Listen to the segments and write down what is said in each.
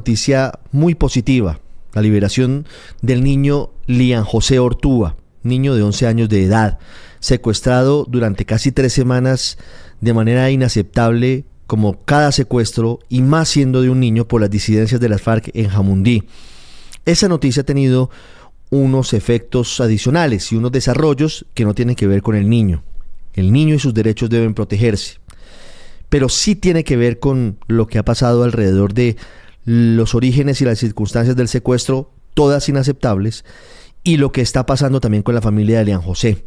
noticia muy positiva, la liberación del niño Lian José Ortúa, niño de 11 años de edad, secuestrado durante casi 3 semanas de manera inaceptable, como cada secuestro, y más siendo de un niño, por las disidencias de las FARC en Jamundí. Esa noticia ha tenido unos efectos adicionales y unos desarrollos que no tienen que ver con el niño. El niño y sus derechos deben protegerse, pero sí tiene que ver con lo que ha pasado alrededor de los orígenes y las circunstancias del secuestro, todas inaceptables, y lo que está pasando también con la familia de Lian José.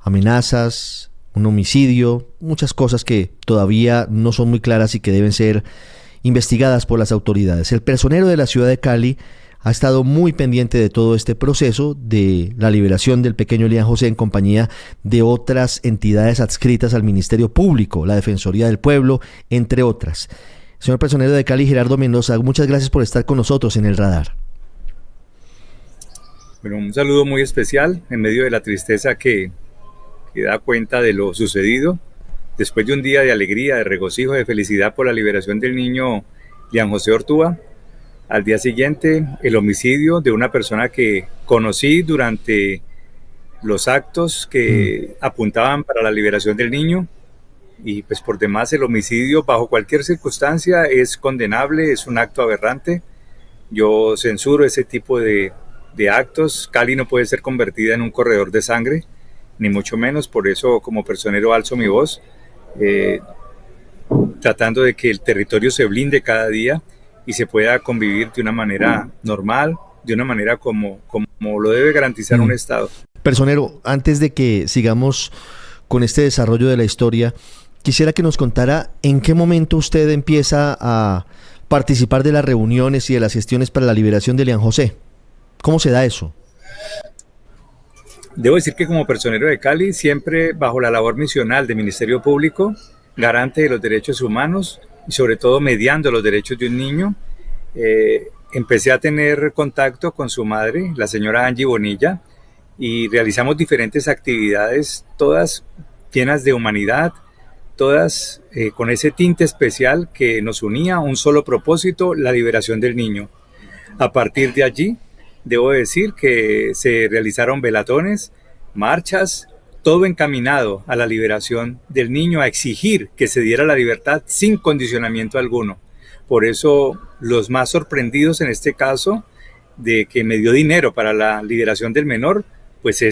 Amenazas, un homicidio, muchas cosas que todavía no son muy claras y que deben ser investigadas por las autoridades. El personero de la ciudad de Cali ha estado muy pendiente de todo este proceso de la liberación del pequeño Lian José en compañía de otras entidades adscritas al Ministerio Público, la Defensoría del Pueblo, entre otras. Señor personero de Cali, Gerardo Mendoza, muchas gracias por estar con nosotros en El Radar. Bueno, un saludo muy especial en medio de la tristeza que da cuenta de lo sucedido. Después de un día de alegría, de regocijo, de felicidad por la liberación del niño Lian José Ortúa, al día siguiente el homicidio de una persona que conocí durante los actos que apuntaban para la liberación del niño. Y pues por demás el homicidio bajo cualquier circunstancia es condenable, es un acto aberrante. Yo censuro ese tipo de actos. Cali no puede ser convertida en un corredor de sangre, ni mucho menos. Por eso como personero alzo mi voz, tratando de que el territorio se blinde cada día y se pueda convivir de una manera normal, de una manera como lo debe garantizar un Estado. Personero, antes de que sigamos con este desarrollo de la historia, quisiera que nos contara en qué momento usted empieza a participar de las reuniones y de las gestiones para la liberación de Lian José. ¿Cómo se da eso? Debo decir que como personero de Cali, siempre bajo la labor misional del Ministerio Público, garante de los derechos humanos y sobre todo mediando los derechos de un niño, empecé a tener contacto con su madre, la señora Angie Bonilla, y realizamos diferentes actividades, todas llenas de humanidad, todas con ese tinte especial que nos unía a un solo propósito, la liberación del niño. A partir de allí, debo decir que se realizaron velatones, marchas, todo encaminado a la liberación del niño, a exigir que se diera la libertad sin condicionamiento alguno. Por eso, los más sorprendidos en este caso de que me dio dinero para la liberación del menor, pues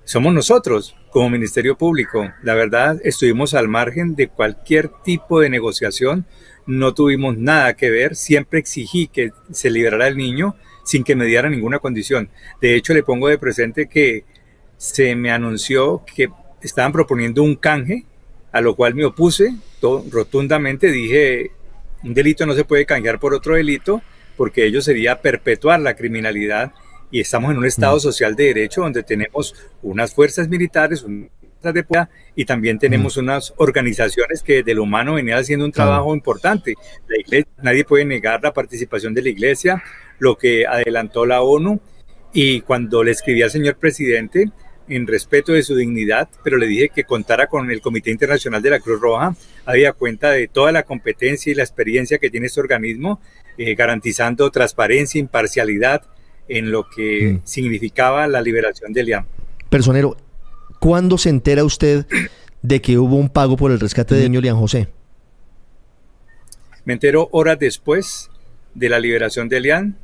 somos nosotros como Ministerio Público. La verdad, estuvimos al margen de cualquier tipo de negociación, no tuvimos nada que ver, siempre exigí que se liberara el niño sin que me diera ninguna condición. De hecho, le pongo de presente que se me anunció que estaban proponiendo un canje, a lo cual me opuse rotundamente. Dije, un delito no se puede canjear por otro delito, porque ello sería perpetuar la criminalidad, y estamos en un Estado social de derecho donde tenemos unas fuerzas militares, unas fuerzas de policía, y también tenemos unas organizaciones que desde lo humano venían haciendo un trabajo importante. La iglesia, nadie puede negar la participación de la iglesia, lo que adelantó la ONU, y cuando le escribí al señor presidente, en respeto de su dignidad, pero le dije que contara con el Comité Internacional de la Cruz Roja, había cuenta de toda la competencia y la experiencia que tiene este organismo, garantizando transparencia, imparcialidad en lo que significaba la liberación de Lian. Personero, ¿cuándo se entera usted de que hubo un pago por el rescate del niño Lian José? Me entero horas después de la liberación de Lian.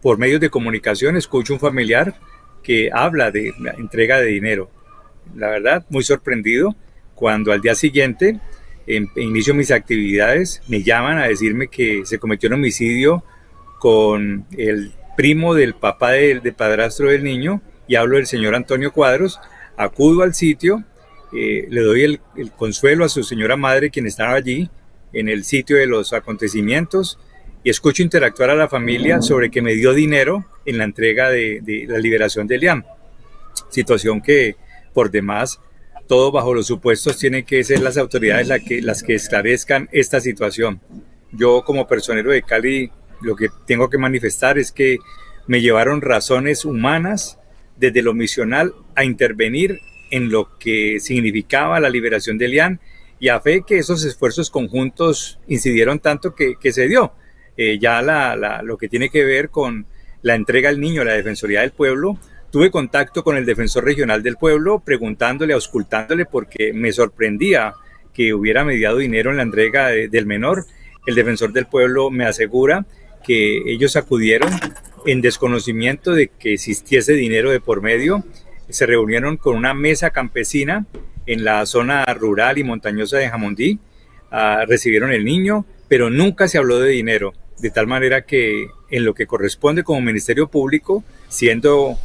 Por medios de comunicación escucho un familiar que habla de la entrega de dinero. La verdad, muy sorprendido, cuando al día siguiente inicio mis actividades, me llaman a decirme que se cometió un homicidio con el primo del papá del padrastro del niño, y hablo del señor Antonio Cuadros. Acudo al sitio, le doy el consuelo a su señora madre, quien estaba allí en el sitio de los acontecimientos, y escucho interactuar a la familia sobre que me dio dinero en la entrega de la liberación de Lian. Situación que, por demás, todo bajo los supuestos tienen que ser las autoridades las que esclarezcan esta situación. Yo, como personero de Cali, lo que tengo que manifestar es que me llevaron razones humanas desde lo misional a intervenir en lo que significaba la liberación de Lian, y a fe que esos esfuerzos conjuntos incidieron tanto que se dio. lo que tiene que ver con la entrega al niño a la Defensoría del Pueblo, tuve contacto con el Defensor Regional del Pueblo preguntándole, auscultándole, porque me sorprendía que hubiera mediado dinero en la entrega del menor. El Defensor del Pueblo me asegura que ellos acudieron en desconocimiento de que existiese dinero de por medio. Se reunieron con una mesa campesina en la zona rural y montañosa de Jamundí, recibieron el niño, pero nunca se habló de dinero, de tal manera que en lo que corresponde como Ministerio Público, siendo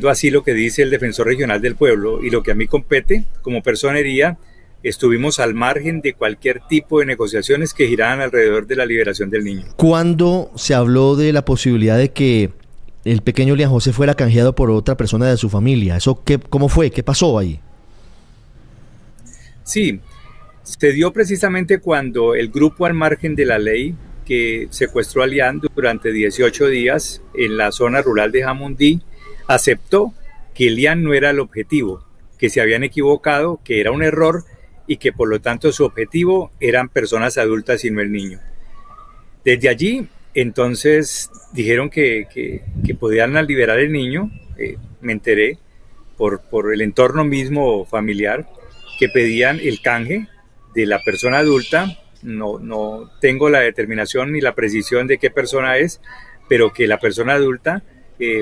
así lo que dice el Defensor Regional del Pueblo y lo que a mí compete como personería, estuvimos al margen de cualquier tipo de negociaciones que giraran alrededor de la liberación del niño. ¿Cuándo se habló de la posibilidad de que el pequeño Lian José fuera canjeado por otra persona de su familia? ¿Cómo fue? ¿Qué pasó ahí? Sí, se dio precisamente cuando el grupo al margen de la ley que secuestró a Lian durante 18 días en la zona rural de Jamundí aceptó que Lian no era el objetivo, que se habían equivocado, que era un error y que por lo tanto su objetivo eran personas adultas y no el niño. Desde allí, entonces, dijeron que podían liberar el niño. Me enteré por el entorno mismo familiar que pedían el canje de la persona adulta. No tengo la determinación ni la precisión de qué persona es, pero que la persona adulta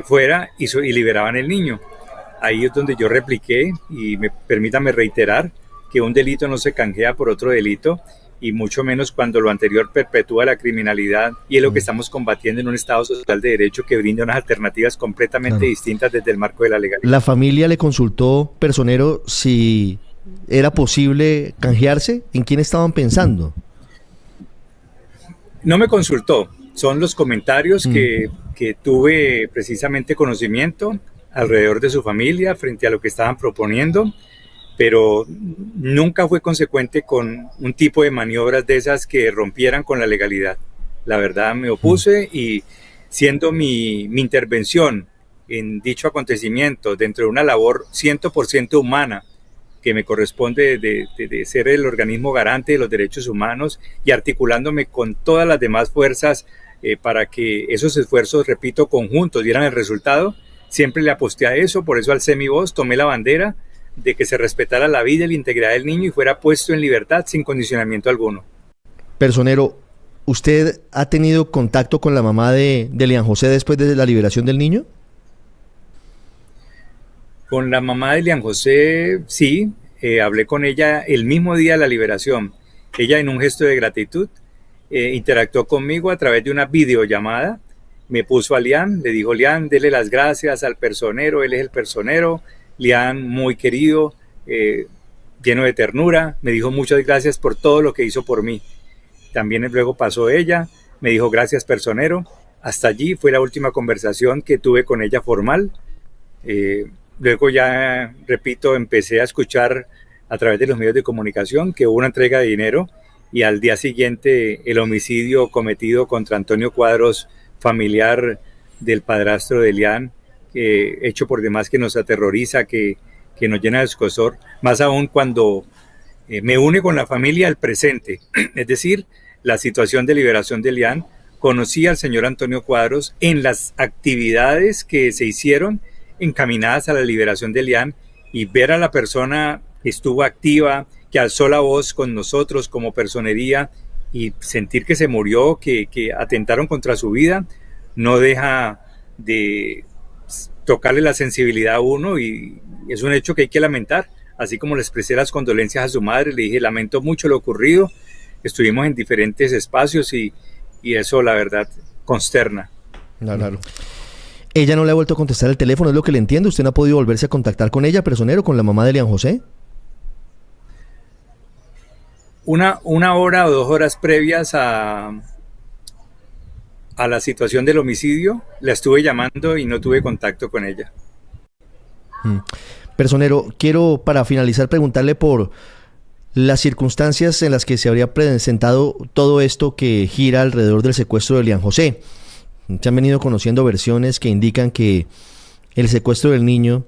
fuera y liberaban el niño. Ahí es donde yo repliqué, y permítame reiterar, que un delito no se canjea por otro delito, y mucho menos cuando lo anterior perpetúa la criminalidad, y es lo que estamos combatiendo en un Estado social de derecho que brinda unas alternativas completamente distintas desde el marco de la legalidad. ¿La familia le consultó, personero, si era posible canjearse? ¿En quién estaban pensando? No me consultó, son los comentarios que tuve precisamente conocimiento alrededor de su familia frente a lo que estaban proponiendo, pero nunca fue consecuente con un tipo de maniobras de esas que rompieran con la legalidad. La verdad, me opuse, y siendo mi intervención en dicho acontecimiento dentro de una labor 100% humana que me corresponde de ser el organismo garante de los derechos humanos, y articulándome con todas las demás fuerzas para que esos esfuerzos, repito, conjuntos dieran el resultado, siempre le aposté a eso. Por eso alcé mi voz, tomé la bandera de que se respetara la vida y la integridad del niño y fuera puesto en libertad sin condicionamiento alguno. Personero, ¿usted ha tenido contacto con la mamá de Lian José después de la liberación del niño? Con la mamá de Lian José, sí, hablé con ella el mismo día de la liberación. Ella, en un gesto de gratitud, interactuó conmigo a través de una videollamada. Me puso a Lian, le dijo: Lian, dele las gracias al personero, él es el personero. Lian, muy querido, lleno de ternura, me dijo muchas gracias por todo lo que hizo por mí. También luego pasó ella, me dijo: gracias, personero. Hasta allí fue la última conversación que tuve con ella formal. Luego ya, repito, empecé a escuchar a través de los medios de comunicación que hubo una entrega de dinero, y al día siguiente el homicidio cometido contra Antonio Cuadros, familiar del padrastro de Lian, hecho por demás que nos aterroriza, que nos llena de escozor, más aún cuando me une con la familia al presente, es decir, la situación de liberación de Lian. Conocí al señor Antonio Cuadros en las actividades que se hicieron encaminadas a la liberación de Lian, y ver a la persona que estuvo activa, que alzó la voz con nosotros como personería, y sentir que se murió, que atentaron contra su vida, no deja de tocarle la sensibilidad a uno, y es un hecho que hay que lamentar. Así como le expresé las condolencias a su madre, le dije: lamento mucho lo ocurrido. Estuvimos en diferentes espacios y eso, la verdad, consterna. Claro. Ella no le ha vuelto a contestar el teléfono, es lo que le entiendo. ¿Usted no ha podido volverse a contactar con ella, personero, con la mamá de Lian José? Una hora o 2 horas previas a la situación del homicidio, la estuve llamando y no tuve contacto con ella. Personero, quiero, para finalizar, preguntarle por las circunstancias en las que se habría presentado todo esto que gira alrededor del secuestro de Lian José. Se han venido conociendo versiones que indican que el secuestro del niño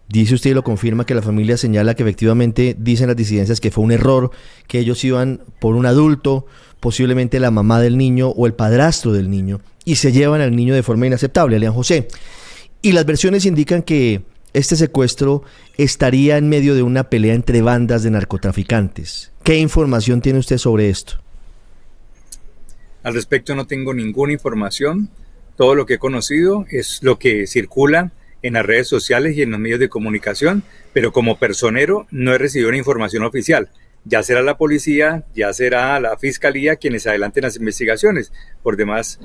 Dice usted y lo confirma que la familia señala que efectivamente dicen las disidencias que fue un error, que ellos iban por un adulto, posiblemente la mamá del niño o el padrastro del niño, y se llevan al niño de forma inaceptable, Elian José. Y las versiones indican que este secuestro estaría en medio de una pelea entre bandas de narcotraficantes. ¿Qué información tiene usted sobre esto? Al respecto no tengo ninguna información. Todo lo que he conocido es lo que circula en las redes sociales y en los medios de comunicación, pero como personero no he recibido una información oficial. Ya será la policía, ya será la fiscalía quienes adelanten las investigaciones. Por demás,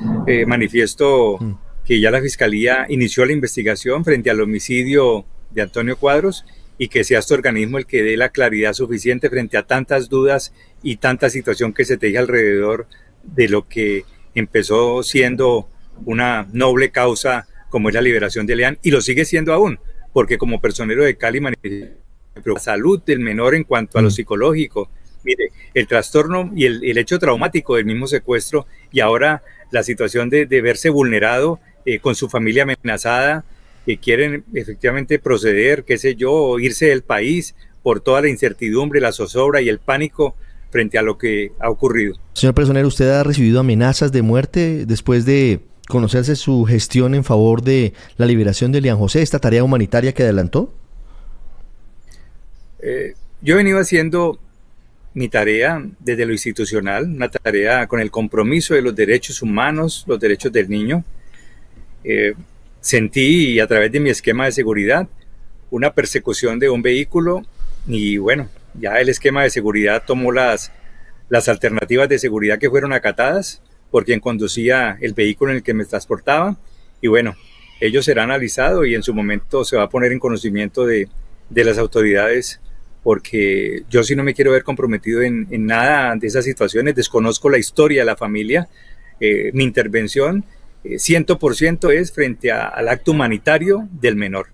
manifiesto que ya la fiscalía inició la investigación frente al homicidio de Antonio Cuadros y que sea este organismo el que dé la claridad suficiente frente a tantas dudas y tanta situación que se teje alrededor de lo que empezó siendo una noble causa como es la liberación de Elian, y lo sigue siendo aún, porque como personero de Cali manifiesto la salud del menor en cuanto a lo psicológico. Mire, el trastorno y el hecho traumático del mismo secuestro y ahora la situación de verse vulnerado con su familia amenazada, que quieren efectivamente proceder, qué sé yo, irse del país por toda la incertidumbre, la zozobra y el pánico frente a lo que ha ocurrido. Señor personero, ¿usted ha recibido amenazas de muerte después de conocerse su gestión en favor de la liberación de Elian José, esta tarea humanitaria que adelantó? Yo he venido haciendo mi tarea desde lo institucional, una tarea con el compromiso de los derechos humanos, los derechos del niño. Sentí a través de mi esquema de seguridad una persecución de un vehículo y bueno, ya el esquema de seguridad tomó las alternativas de seguridad que fueron acatadas por quien conducía el vehículo en el que me transportaba y bueno, ello será analizado y en su momento se va a poner en conocimiento de las autoridades, porque yo sí no me quiero ver comprometido en nada de esas situaciones. Desconozco la historia de la familia. Mi intervención 100% es frente al acto humanitario del menor,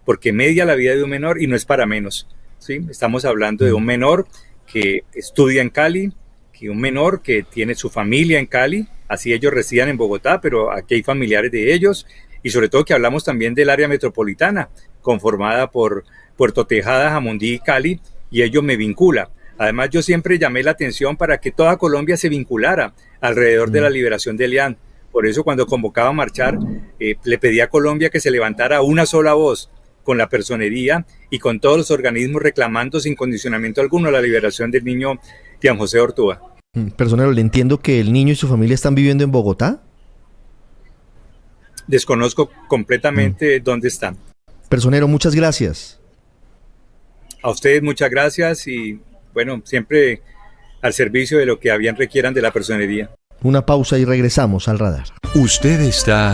porque media la vida de un menor y no es para menos, ¿sí? Estamos hablando de un menor que estudia en Cali, que un menor que tiene su familia en Cali, así ellos residen en Bogotá, pero aquí hay familiares de ellos, y sobre todo que hablamos también del área metropolitana, conformada por Puerto Tejada, Jamundí y Cali, y ello me vincula. Además, yo siempre llamé la atención para que toda Colombia se vinculara alrededor de la liberación de Elian. Por eso cuando convocaba a marchar, le pedí a Colombia que se levantara una sola voz con la personería y con todos los organismos reclamando sin condicionamiento alguno la liberación del niño Elian José Ortúa. Personero, le entiendo que el niño y su familia están viviendo en Bogotá. Desconozco completamente dónde están. Personero, muchas gracias. A ustedes muchas gracias y bueno, siempre al servicio de lo que a bien requieran de la personería. Una pausa y regresamos al radar. Usted está